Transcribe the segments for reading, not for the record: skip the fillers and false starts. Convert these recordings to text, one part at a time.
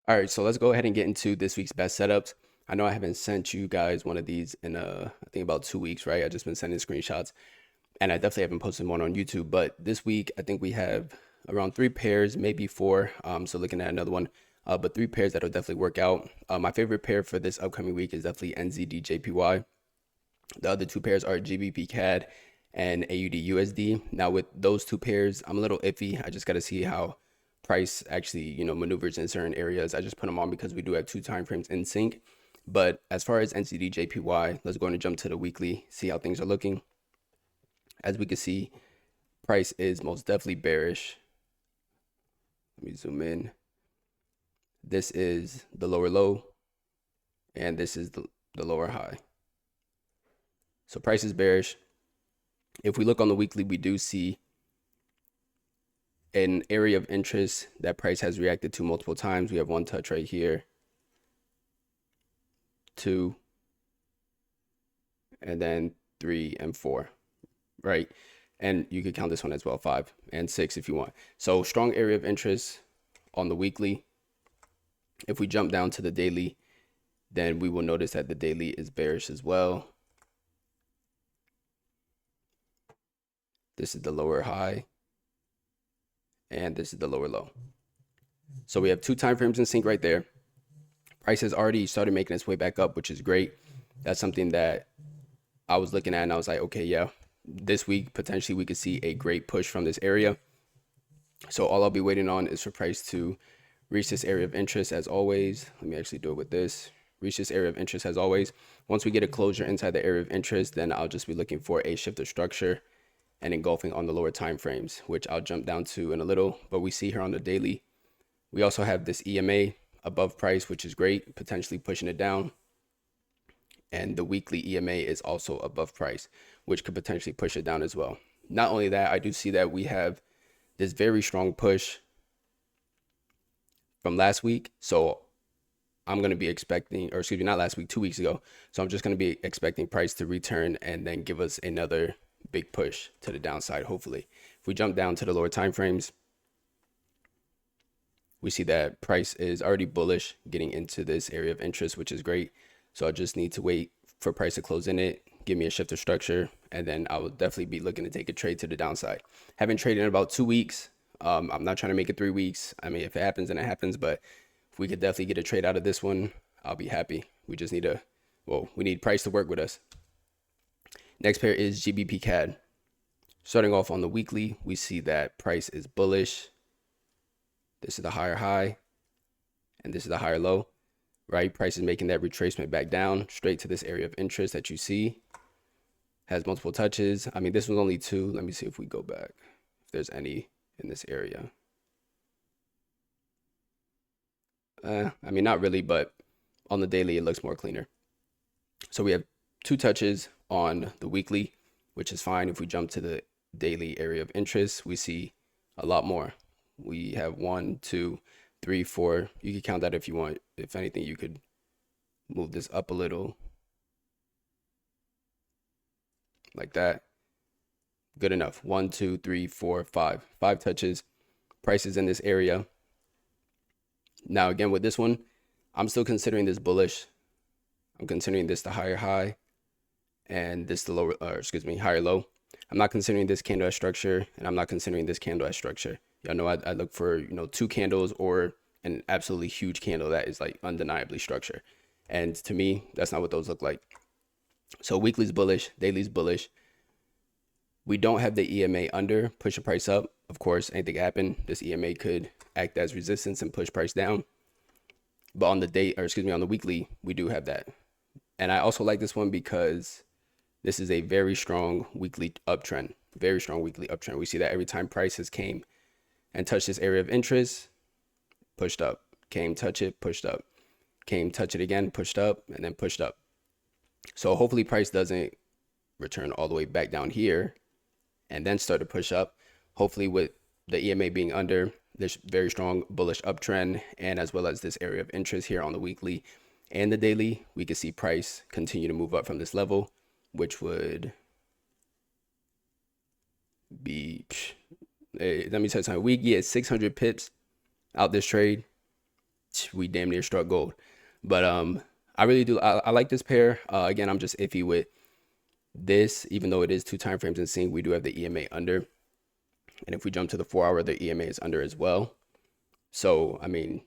All right, so let's go ahead and get into this week's best setups. I know I haven't sent you guys one of these in I think about 2 weeks, right? I just been sending screenshots, and I definitely haven't posted one on YouTube. But this week, I think we have around three pairs, maybe four. So looking at another one, but three pairs that'll definitely work out. My favorite pair for this upcoming week is definitely NZDJPY. The other two pairs are GBPCAD and AUDUSD. Now with those two pairs, I'm a little iffy. I just got to see how price actually, maneuvers in certain areas. I just put them on because we do have two time frames in sync. But as far as NZDJPY, let's go and jump to the weekly, see how things are looking. As we can see, price is most definitely bearish. Let me zoom in. This is the lower low, and this is the lower high. So price is bearish. If we look on the weekly, we do see an area of interest that price has reacted to multiple times. We have one touch right here, two, and then three and four, right? And you could count this one as well, five and six if you want. So strong area of interest on the weekly. If we jump down to the daily, then we will notice that the daily is bearish as well. This is the lower high, and this is the lower low. So we have two time frames in sync right there. Price has already started making its way back up, which is great. That's something that I was looking at and I was like, okay, yeah, this week potentially we could see a great push from this area. So all I'll be waiting on is for price to reach this area of interest as always. Let me actually do it with this. Reach this area of interest as always. Once we get a closure inside the area of interest, then I'll just be looking for a shift of structure and engulfing on the lower time frames, which I'll jump down to in a little. But we see here on the daily, we also have this EMA above price, which is great, potentially pushing it down. And the weekly EMA is also above price, which could potentially push it down as well. Not only that, I do see that we have this very strong push from last week. So I'm going to be expecting, or excuse me, not last week, 2 weeks ago. So I'm just going to be expecting price to return and then give us another big push to the downside, hopefully. If we jump down to the lower time frames, we see that price is already bullish getting into this area of interest, which is great. So I just need to wait for price to close in it, give me a shift of structure, and then I will definitely be looking to take a trade to the downside. Haven't traded in about 2 weeks. I'm not trying to make it 3 weeks. I mean, if it happens, then it happens. But if we could definitely get a trade out of this one, I'll be happy. We just need we need price to work with us. Next pair is GBPCAD. Starting off on the weekly, we see that price is bullish. This is the higher high, and this is the higher low, right? Price is making that retracement back down straight to this area of interest that you see. Has multiple touches. I mean, this was only two. Let me see if we go back, if there's any in this area. I mean, not really, but on the daily, it looks more cleaner. So we have two touches on the weekly, which is fine. If we jump to the daily area of interest, we see a lot more. We have 1, 2, 3, 4. You can count that if you want. If anything, you could move this up a little like that. Good enough. 1, 2, 3, 4, 5. 5 touches. Prices in this area. Now, again, with this one, I'm still considering this bullish. I'm considering this the higher high and this the lower, higher low. I'm not considering this candle as structure, and I'm not considering this candle as structure. Y'all know I look for, two candles or an absolutely huge candle that is like undeniably structure. And to me, that's not what those look like. So weekly's bullish, daily's bullish. We don't have the EMA under, push the price up. Of course, anything happen, this EMA could act as resistance and push price down. But on the weekly, we do have that. And I also like this one because this is a very strong weekly uptrend. Very strong weekly uptrend. We see that every time prices came and touched this area of interest, pushed up. Came, touch it, pushed up. Came, touch it again, pushed up, and then pushed up. So hopefully price doesn't return all the way back down here and then start to push up. Hopefully with the EMA being under, this very strong bullish uptrend, and as well as this area of interest here on the weekly and the daily, we could see price continue to move up from this level, which would be, let me tell you something. We get 600 pips out this trade. we damn near struck gold. But I really do. I like this pair. Again, I'm just iffy with this, even though it is 2 time frames in sync. We do have the EMA under, and if we jump to the 4-hour, the EMA is under as well. So I mean,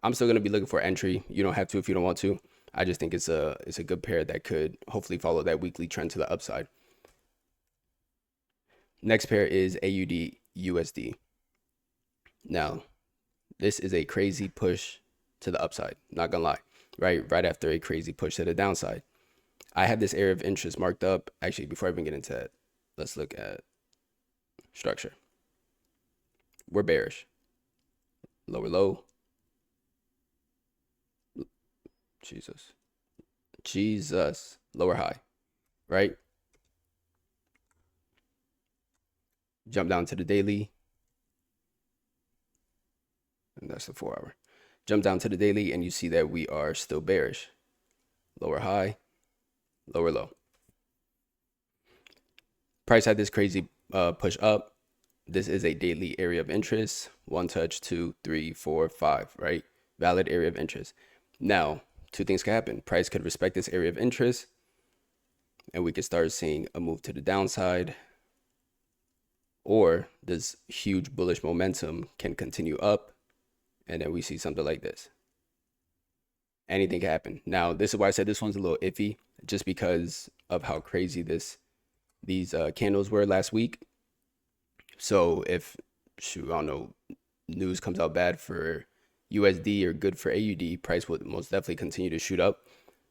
I'm still gonna be looking for entry. You don't have to if you don't want to. I just think it's a good pair that could hopefully follow that weekly trend to the upside. Next pair is AUDUSD. Now, this is a crazy push to the upside. Not gonna lie, right after a crazy push to the downside. I have this area of interest marked up. Actually, before I even get into that, let's look at structure. We're bearish. Lower low. Jesus. Lower high, right? Jump down to the daily. And that's the 4-hour. Jump down to the daily and you see that we are still bearish. Lower high, lower low. Price had this crazy push up. This is a daily area of interest. 1 touch, 2, 3, 4, 5, right? Valid area of interest. Now, 2 things can happen. Price could respect this area of interest and we could start seeing a move to the downside, or this huge bullish momentum can continue up and then we see something like this. Anything can happen. Now, this is why I said this one's a little iffy, just because of how crazy these candles were last week. So if, I don't know, news comes out bad for USD or good for AUD, price would most definitely continue to shoot up.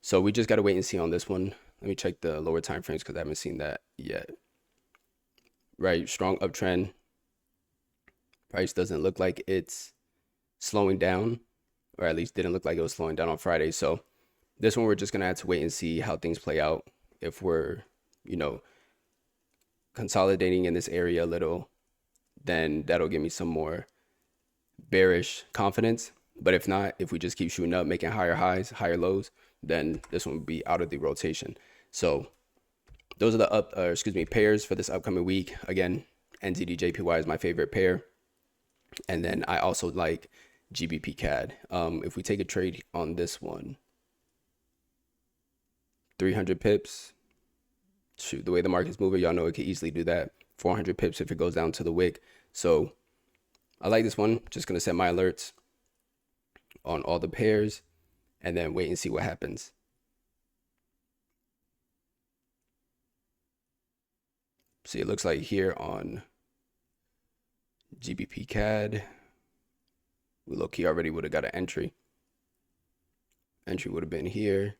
So we just got to wait and see on this one. Let me check the lower time frames because I haven't seen that yet. Right, strong uptrend. Price doesn't look like it's slowing down, or at least didn't look like it was slowing down on Friday. So this one, we're just gonna have to wait and see how things play out. If we're, consolidating in this area a little, then that'll give me some more bearish confidence. But if not, if we just keep shooting up, making higher highs, higher lows, then this one would be out of the rotation. So those are the pairs for this upcoming week. Again, NZDJPY is my favorite pair. And then I also like GBPCAD. If we take a trade on this one, 300 pips. Shoot, the way the market's moving, y'all know it could easily do that. 400 pips if it goes down to the wick. So I like this one. Just going to set my alerts on all the pairs and then wait and see what happens. See, it looks like here on GBPCAD, we low-key already would have got an entry. Entry would have been here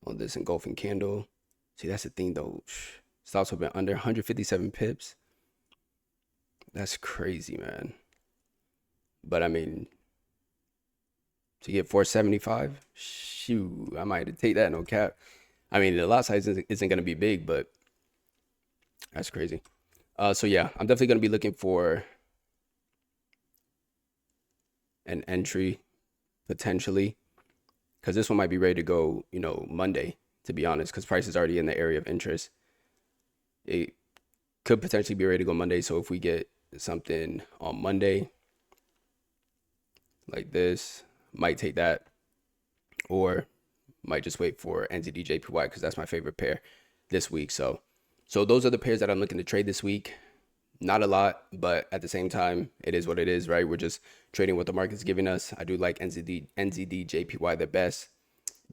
on this engulfing candle. See, that's the thing though. Stops have been under 157 pips. That's crazy, man. But I mean, to get 475, shoot, I might have to take that, no cap. I mean, the lot size isn't going to be big, but that's crazy. So yeah, I'm definitely going to be looking for an entry potentially, because this one might be ready to go, Monday, to be honest, because price is already in the area of interest. It could potentially be ready to go Monday. So if we get something on Monday like this, might take that, or might just wait for NZDJPY because that's my favorite pair this week. So those are the pairs that I'm looking to trade this week. Not a lot, but at the same time, it is what it is, right? We're just trading what the market's giving us. I do like NZDJPY the best,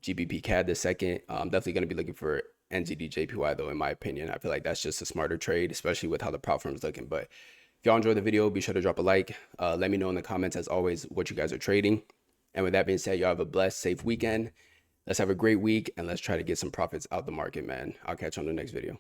GBPCAD the second. I'm definitely going to be looking for NZDJPY though, in my opinion. I feel like that's just a smarter trade, especially with how the prop firm is looking. But if y'all enjoyed the video, be sure to drop a like. Let me know in the comments, as always, what you guys are trading. And with that being said, y'all have a blessed, safe weekend. Let's have a great week, and let's try to get some profits out the market, man. I'll catch you on the next video.